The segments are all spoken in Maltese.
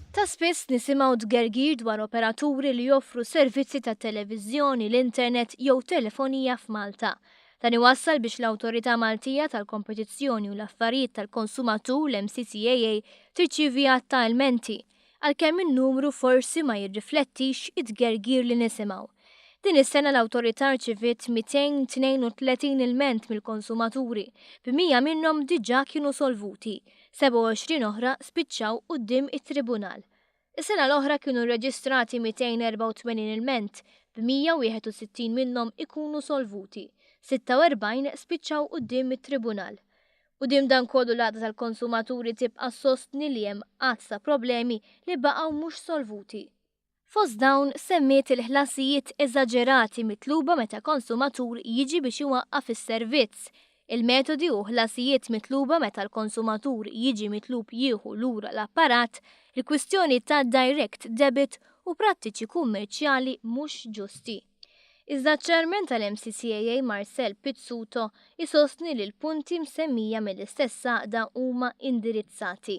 Ta' spiss nisimgħu dgergir dwar operaturi li joffru servizzi ta' televiżjoni, l-internet jew telefonija f'Malta. Dan iwassal biex l-Awtorita Maltija tal-Kompetizzjoni u l-Affarijiet tal-Konsumatur l-MCCAA tirċievi ta' ilmenti, għalkemm in-numru forsi ma jirriflettix id-dgergir li nisimgħu. Din is-sena l-Awtorità rċeviet 232 ilment mill-konsumaturi, b'100 minnhom diġà kienu solvuti, 27 oħra spiċċaw quddiem it-tribunal. Is-sena l-oħra kienu rreġistrati 284 ilment, b'161 minnhom ikunu solvuti, 46 spiċċaw quddiem it-tribunal. Quddiem dan kollu l-Għaqda tal-Konsumaturi tibqa' sostni li hemm qatt ta' problemi li baqgħu mhux solvuti. Fost dawn semmiet il-ħlasijiet eżaġerati mitluba meta konsumatur jiġi biex iwaqqaf is-servizz, il-metodi u ħlasijiet mitluba meta l-konsumatur jiġi mitlub jieħu lura l-apparat, il-kwistjoni ta' direct debit u prattiċi kummerċjali mhux ġusti. Iżda ċ-Chairman tal-MCCAA Marcel Pizzuto isostni li l-punti msemmija mill-istess għaqda huma indirizzati.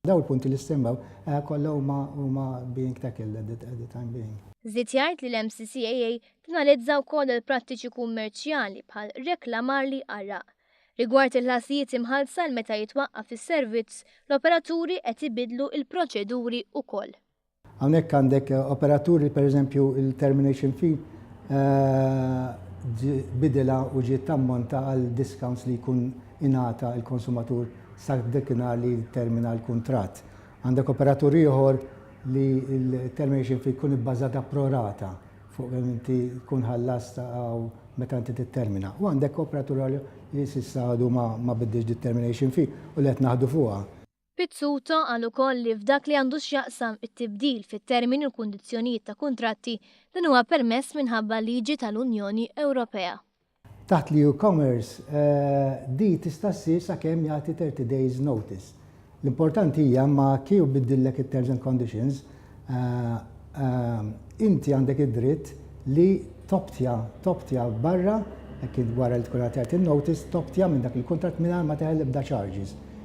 Daw il-punti li sembaw kollha huma being tackled at the time being. Żied jgħid li l-MCCAA tinalizza wkoll il-prattiċi kummerċjali bħal reklamar li għarraq. Rigward il-ħlasijiet imħallsa meta jitwaqqaf is-servizz, l-operaturi qed ibidlu l-proċeduri wkoll. Hawnhekk għandek operaturi pereżempju il-termination fee bidela u ġiet tammonta għal discounts li jkun ingħata l-konsumatur sa dikinhar li termina l-kuntratt. Għandek operatur ieħor li l-termination fee jkun ibbażata prorata fuq inti tkun ħallasta għaw meta inti tittermina. U għandek operatur li s'issa għadu ma biddix determination fee u li qed naħdu fuqha. Pizzuto qal ukoll li f'dak li għandu x'jaqsam it-tibdil fit-termini u kundizzjonijiet ta' kuntratti dan huwa permess minħabba liġi tal-Unjoni Ewropea. Taħt l-e-commerce di tista' ssir sakemm jagħti 30 days notice. L-importanti hija ma kieku biddillek it-terms and conditions, inti għandek id-dritt li toptja barra, kien wara li tkun għatijat il-notice, toptja minn dak il-kuntratt mingħajr ma teħel ebda charges.